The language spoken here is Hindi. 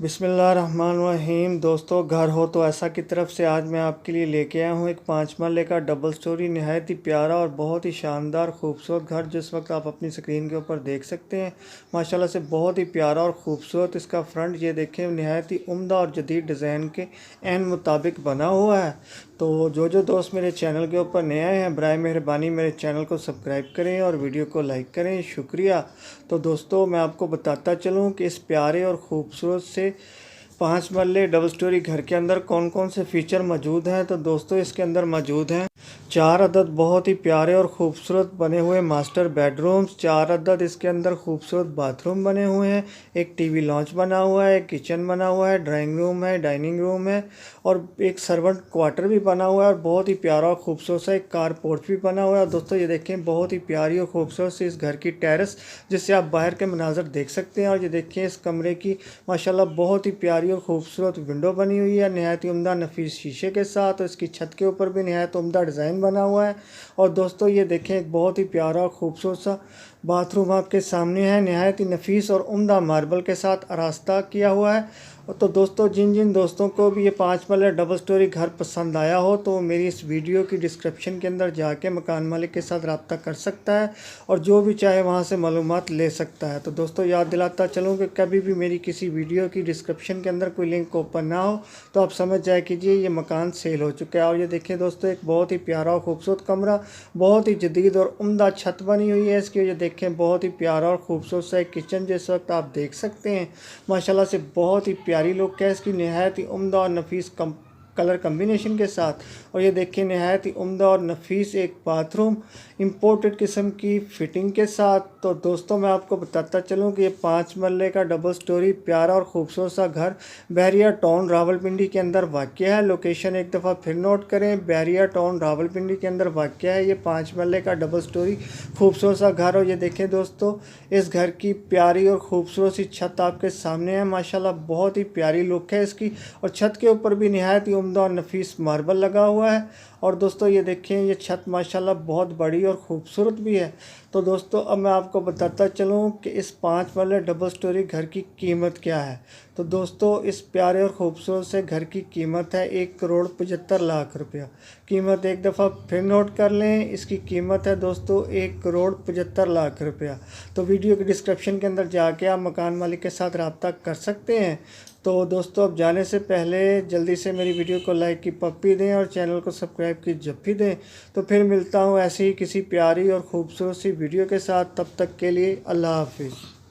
बिस्मिल्लाहिर्रहमानिर्रहीम। दोस्तों, घर हो तो ऐसा की तरफ से आज मैं आपके लिए लेके आया हूँ एक 5 मरले का डबल स्टोरी नहायत ही प्यारा और बहुत ही शानदार खूबसूरत घर, जिस वक्त आप अपनी स्क्रीन के ऊपर देख सकते हैं। माशाल्लाह से बहुत ही प्यारा और ख़ूबसूरत इसका फ्रंट ये देखें, नहायत ही उम्दा और जदीद डिज़ाइन के एन मुताबिक बना हुआ है। तो जो दोस्त मेरे चैनल के ऊपर नए आए हैं, बराए मेहरबानी मेरे चैनल को सब्सक्राइब करें और वीडियो को लाइक करें, शुक्रिया। तो दोस्तों, मैं आपको बताता चलूँ कि इस प्यारे और ख़ूबसूरत से 5 मरले डबल स्टोरी घर के अंदर कौन कौन से फ़ीचर मौजूद हैं। तो दोस्तों, इसके अंदर मौजूद हैं 4 अदद बहुत ही प्यारे और ख़ूबसूरत बने हुए मास्टर बेडरूम्स, 4 अदद इसके अंदर खूबसूरत बाथरूम बने हुए हैं, एक टीवी लॉन्च बना हुआ है, किचन बना हुआ है, ड्राइंग रूम है, डाइनिंग रूम है और एक सर्वेंट क्वार्टर भी बना हुआ है और बहुत ही प्यारा और ख़ूबसूरत सा एक कार पोर्च भी बना हुआ है। दोस्तों, ये देखें बहुत ही प्यारी और ख़ूबसूरत सी इस घर की टेरेस, जिससे आप बाहर के मनाजर देख सकते हैं। और ये देखिए इस कमरे की माशाल्लाह बहुत ही प्यारी और ख़ूबसूरत विंडो बनी हुई है, नहायत ही उम्दा नफीस शीशे के साथ। और इसकी छत के ऊपर भी नहायत उम्दा डिज़ाइन बना हुआ है। और दोस्तों, ये देखें एक बहुत ही प्यारा और ख़ूबसूरत सा बाथरूम आपके सामने है, नहायत ही नफीस और उम्दा मार्बल के साथ आरास्ता किया हुआ है। तो दोस्तों, जिन दोस्तों को भी ये 5 मरला डबल स्टोरी घर पसंद आया हो, तो मेरी इस वीडियो की डिस्क्रिप्शन के अंदर जाके मकान मालिक के साथ रब्ता कर सकता है और जो भी चाहे वहाँ से मालूमात ले सकता है। तो दोस्तों, याद दिलाता चलूँ कि कभी भी मेरी किसी वीडियो की डिस्क्रिप्शन के अंदर कोई लिंक ओपन ना हो तो आप समझ जाए कीजिए ये मकान सेल हो चुका है। और ये देखिए दोस्तों, एक बहुत ही प्यारा और ख़ूबसूरत कमरा, बहुत ही जदीद और उम्दा छत बनी हुई है इसकी। ये देखें बहुत ही प्यारा और ख़ूबसूरत सा एक किचन जिस वक्त आप देख सकते हैं। माशाल्लाह से बहुत ही प्यारी लुक है इसकी, नहायत ही उम्दा और नफीस कलर कम्बिनेशन के साथ। और ये देखिए नहायत ही उम्दा और नफीस एक बाथरूम इंपोर्टेड किस्म की फ़िटिंग के साथ। तो दोस्तों, मैं आपको बताता चलूँ कि ये 5 मरले का डबल स्टोरी प्यारा और ख़ूबसूरत सा घर बहरिया टाउन रावलपिंडी के अंदर वाक़या है। लोकेशन एक दफ़ा फिर नोट करें, बहरिया टाउन रावलपिंडी के अंदर वाक़या है ये 5 मरले का डबल स्टोरी खूबसूरत सा घर। और ये देखें दोस्तों, इस घर की प्यारी और ख़ूबसूरत सी छत आपके सामने है। माशाल्लाह बहुत ही प्यारी लुक है इसकी और छत के ऊपर भी नहायत ही उम्दा और नफीस मार्बल लगा हुआ है। और दोस्तों, ये देखें ये छत माशाल्लाह बहुत बड़ी और ख़ूबसूरत भी है। तो दोस्तों, अब मैं आपको बताता चलूँ कि इस 5 मरले डबल स्टोरी घर की कीमत क्या है। तो दोस्तों, इस प्यारे और ख़ूबसूरत से घर की कीमत है 1,75,00,000 रुपया। कीमत एक दफ़ा फिर नोट कर लें, इसकी कीमत है दोस्तों 1,75,00,000 रुपया। तो वीडियो के डिस्क्रिप्शन के अंदर जाके आप मकान मालिक के साथ रब्ता कर सकते हैं। तो दोस्तों, अब जाने से पहले जल्दी से मेरी वीडियो को लाइक की पप्पी दें और चैनल को सब्सक्राइब की जप्पी दें। तो फिर मिलता हूँ ऐसी ही किसी प्यारी और ख़ूबसूरत सी वीडियो के साथ। तब तक के लिए अल्लाह हाफिज़।